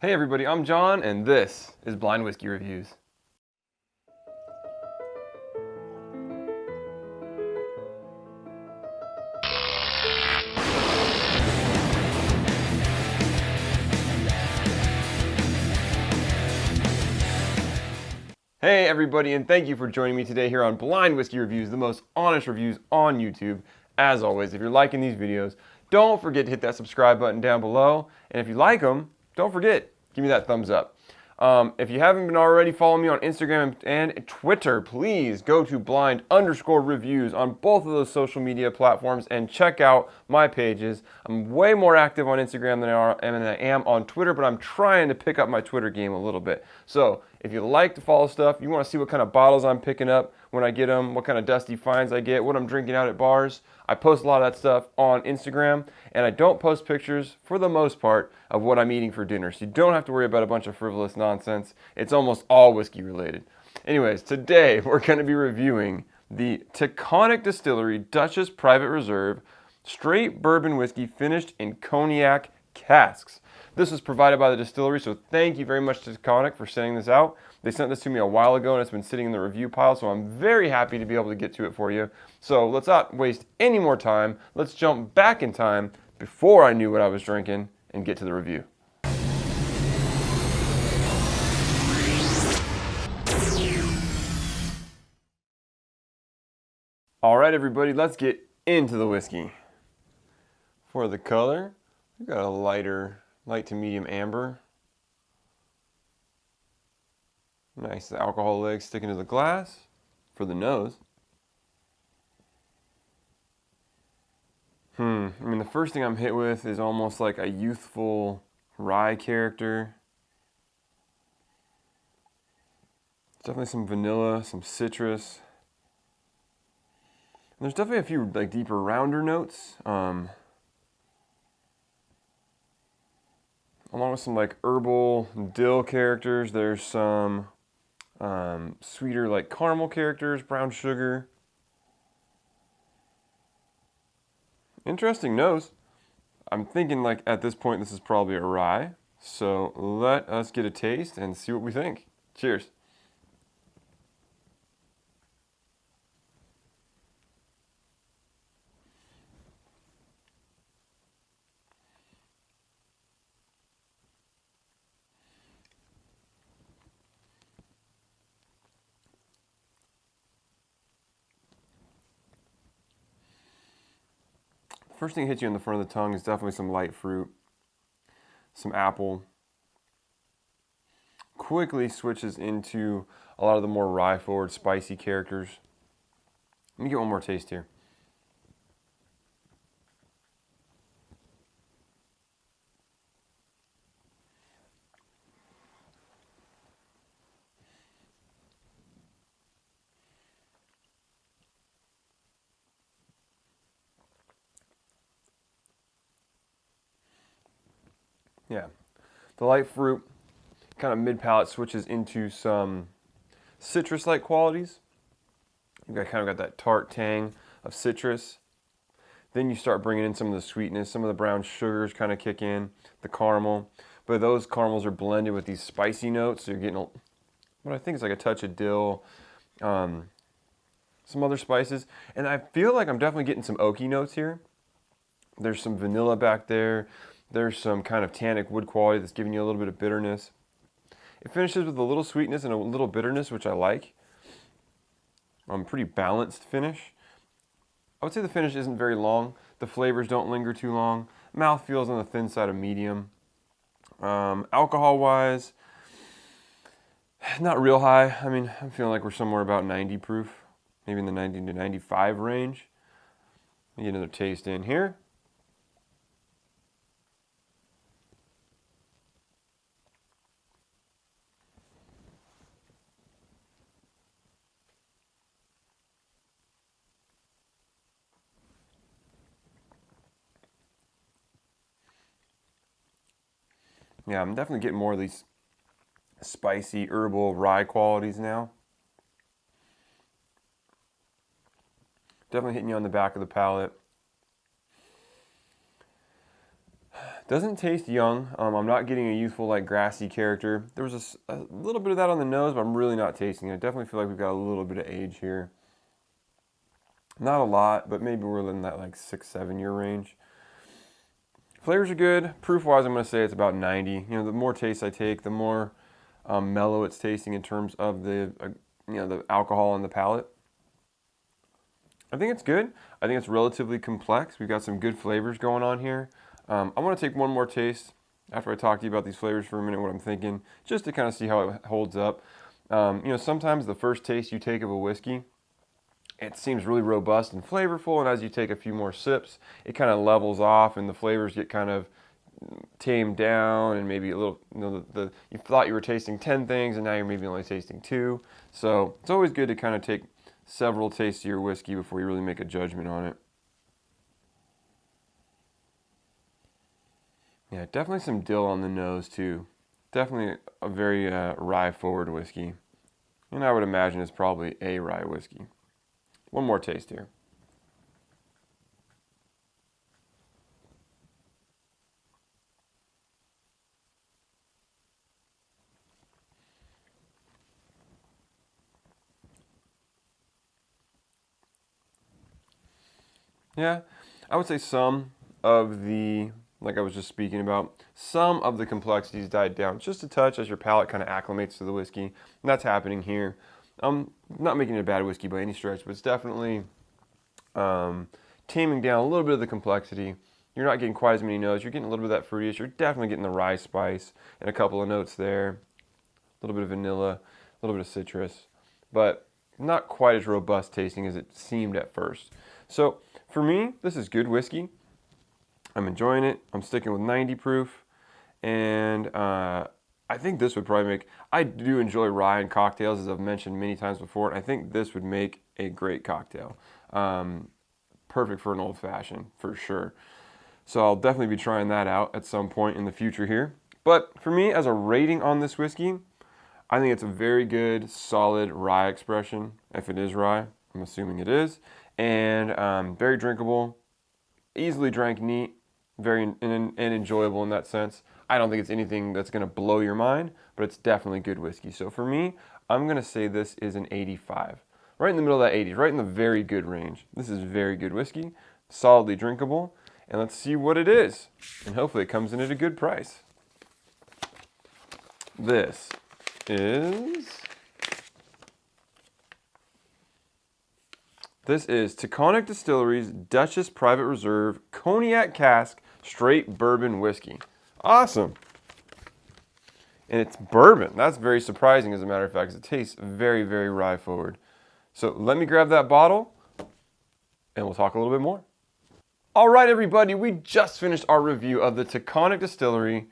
Hey everybody, I'm John, and this is Blind Whiskey Reviews. Hey everybody, and thank you for joining me today here on Blind Whiskey Reviews, the most honest reviews on YouTube. As always, if you're liking these videos, don't forget to hit that subscribe button down below, and if you like them, don't forget, give me that thumbs up. If you haven't been already, follow me on Instagram and Twitter. Please go to blind_reviews on both of those social media platforms and check out my pages. I'm way more active on Instagram than I am on Twitter, but I'm trying to pick up my Twitter game a little bit. So if you like to follow stuff, you want to see what kind of bottles I'm picking up when I get them, what kind of dusty finds I get, what I'm drinking out at bars, I post a lot of that stuff on Instagram, and I don't post pictures, for the most part, of what I'm eating for dinner. So you don't have to worry about a bunch of frivolous nonsense. It's almost all whiskey related. Anyways, today we're going to be reviewing the Taconic Distillery Dutchess Private Reserve Straight Bourbon Whiskey finished in cognac casks. This was provided by the distillery, so thank you very much to Taconic for sending this out. They sent this to me a while ago, and it's been sitting in the review pile, so I'm very happy to be able to get to it for you. So let's not waste any more time. Let's jump back in time before I knew what I was drinking and get to the review. All right, everybody, let's get into the whiskey. For the color, we've got a light to medium amber. Nice alcohol legs sticking to the glass. For the nose, I mean, the first thing I'm hit with is almost like a youthful rye character. Definitely some vanilla, some citrus. And there's definitely a few like deeper, rounder notes. Along with some like herbal dill characters. There's some sweeter like caramel characters, brown sugar. Interesting nose. I'm thinking like at this point this is probably a rye. So let us get a taste and see what we think. Cheers. First thing that hits you in the front of the tongue is definitely some light fruit, some apple. Quickly switches into a lot of the more rye-forward, spicy characters. Let me get one more taste here. Yeah, the light fruit, kind of mid-palate, switches into some citrus-like qualities. You've got kind of got that tart tang of citrus. Then you start bringing in some of the sweetness, some of the brown sugars kind of kick in, the caramel. But those caramels are blended with these spicy notes, so you're getting what I think is like a touch of dill, some other spices. And I feel like I'm definitely getting some oaky notes here. There's some vanilla back there. There's some kind of tannic wood quality that's giving you a little bit of bitterness. It finishes with a little sweetness and a little bitterness, which I like. Pretty balanced finish. I would say the finish isn't very long. The flavors don't linger too long. Mouth feels on the thin side of medium. Alcohol-wise, not real high. I mean, I'm feeling like we're somewhere about 90 proof, maybe in the 90 to 95 range. Let me get another taste in here. Yeah, I'm definitely getting more of these spicy, herbal, rye qualities now. Definitely hitting you on the back of the palate. Doesn't taste young. I'm not getting a youthful, like, grassy character. There was a little bit of that on the nose, but I'm really not tasting it. I definitely feel like we've got a little bit of age here. Not a lot, but maybe we're in that, like, 6-7 year range. Flavors are good. Proof-wise, I'm going to say it's about 90. The more taste I take, the more mellow it's tasting in terms of the, the alcohol on the palate. I think it's good. I think it's relatively complex. We've got some good flavors going on here. I want to take one more taste after I talk to you about these flavors for a minute, what I'm thinking, just to kind of see how it holds up. Sometimes the first taste you take of a whiskey, it seems really robust and flavorful, and as you take a few more sips, it kind of levels off and the flavors get kind of tamed down, and maybe a little, you thought you were tasting 10 things and now you're maybe only tasting 2. So it's always good to kind of take several tastes of your whiskey before you really make a judgment on it. Yeah, definitely some dill on the nose too. Definitely a very rye forward whiskey. And I would imagine it's probably a rye whiskey. One more taste here. Yeah, I would say some of the, like I was just speaking about, some of the complexities died down just a touch as your palate kind of acclimates to the whiskey. And that's happening here. I'm not making it a bad whiskey by any stretch, but it's definitely taming down a little bit of the complexity. You're not getting quite as many notes. You're getting a little bit of that fruitiness. You're definitely getting the rye spice and a couple of notes there. A little bit of vanilla, a little bit of citrus, but not quite as robust tasting as it seemed at first. So for me, this is good whiskey. I'm enjoying it. I'm sticking with 90 proof, and I think this would probably make, I do enjoy rye in cocktails, as I've mentioned many times before, and I think this would make a great cocktail. Perfect for an old fashioned, for sure. So I'll definitely be trying that out at some point in the future here. But for me, as a rating on this whiskey, I think it's a very good, solid rye expression. If it is rye, I'm assuming it is. And very drinkable, easily drank neat, very and enjoyable in that sense. I don't think it's anything that's going to blow your mind, but it's definitely good whiskey. So for me, I'm going to say this is an 85. Right in the middle of that 80s, right in the very good range. This is very good whiskey, solidly drinkable, and let's see what it is. And hopefully it comes in at a good price. This is Taconic Distillery's Dutchess Private Reserve Cognac Cask Straight Bourbon Whiskey. Awesome. And it's bourbon. That's very surprising, as a matter of fact, because it tastes very, very rye forward. So let me grab that bottle, and we'll talk a little bit more. All right, everybody, we just finished our review of the Taconic Distillery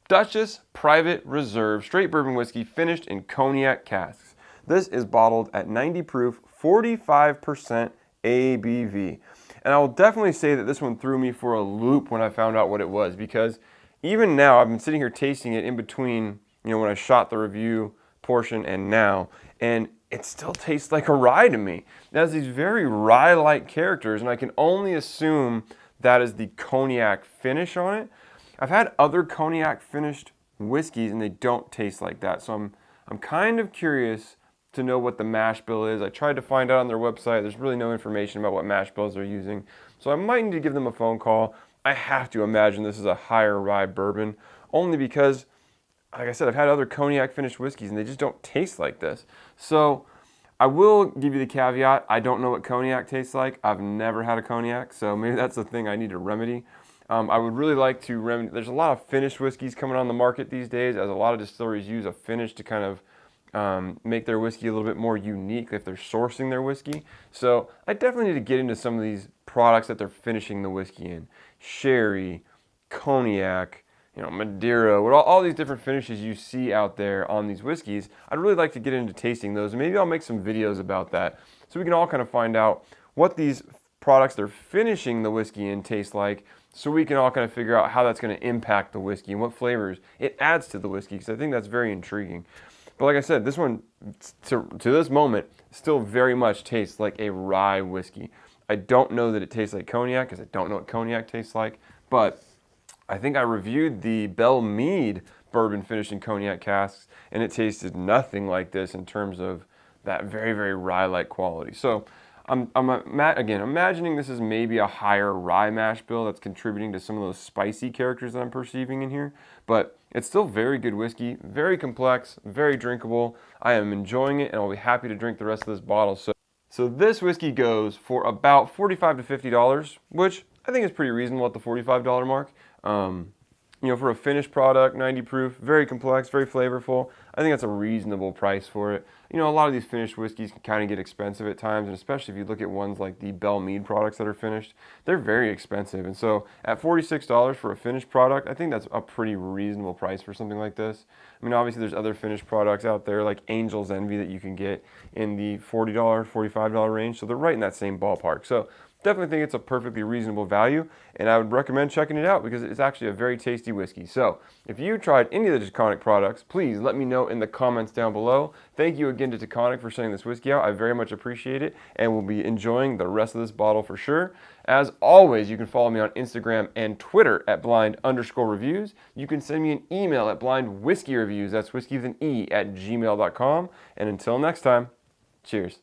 Dutchess Private Reserve Straight Bourbon Whiskey finished in cognac casks. This is bottled at 90 proof, 45% ABV. And I will definitely say that this one threw me for a loop when I found out what it was, because even now, I've been sitting here tasting it in between, when I shot the review portion and now, and it still tastes like a rye to me. It has these very rye-like characters, and I can only assume that is the cognac finish on it. I've had other cognac finished whiskeys, and they don't taste like that, so I'm kind of curious to know what the mash bill is. I tried to find out on their website. There's really no information about what mash bills they're using. So I might need to give them a phone call. I have to imagine this is a higher rye bourbon, only because, like I said, I've had other cognac finished whiskeys and they just don't taste like this. So I will give you the caveat. I don't know what cognac tastes like. I've never had a cognac, so maybe that's the thing I need to remedy. I would really like to remedy. There's a lot of finished whiskeys coming on the market these days, as a lot of distilleries use a finish to kind of make their whiskey a little bit more unique if they're sourcing their whiskey. So I definitely need to get into some of these products that they're finishing the whiskey in. Sherry, cognac, Madeira, all these different finishes you see out there on these whiskeys. I'd really like to get into tasting those, and maybe I'll make some videos about that so we can all kind of find out what these products they're finishing the whiskey in taste like, so we can all kind of figure out how that's going to impact the whiskey and what flavors it adds to the whiskey, because I think that's very intriguing. But like I said, this one, to this moment, still very much tastes like a rye whiskey. I don't know that it tastes like cognac, because I don't know what cognac tastes like, but I think I reviewed the Belle Meade bourbon finished in cognac casks, and it tasted nothing like this in terms of that very, very rye-like quality. So again, imagining this is maybe a higher rye mash bill that's contributing to some of those spicy characters that I'm perceiving in here, but it's still very good whiskey, very complex, very drinkable. I am enjoying it, and I'll be happy to drink the rest of this bottle. So this whiskey goes for about $45 to $50, which I think is pretty reasonable at the $45 mark. You know, for a finished product, 90 proof, very complex, very flavorful, I think that's a reasonable price for it. You know, a lot of these finished whiskeys can kind of get expensive at times, and especially if you look at ones like the Belle Meade products that are finished, they're very expensive. And so at $46 for a finished product, I think that's a pretty reasonable price for something like this. I mean, obviously there's other finished products out there like Angel's Envy that you can get in the $40, $45 range, so they're right in that same ballpark. So definitely think it's a perfectly reasonable value, and I would recommend checking it out because it's actually a very tasty whiskey. So if you tried any of the Taconic products, please let me know in the comments down below. Thank you again to Taconic for sending this whiskey out. I very much appreciate it, and will be enjoying the rest of this bottle for sure. As always, you can follow me on Instagram and Twitter at blind_reviews. You can send me an email at blindwhiskeyreviews, that's whiskey with an E, @gmail.com. And until next time, cheers.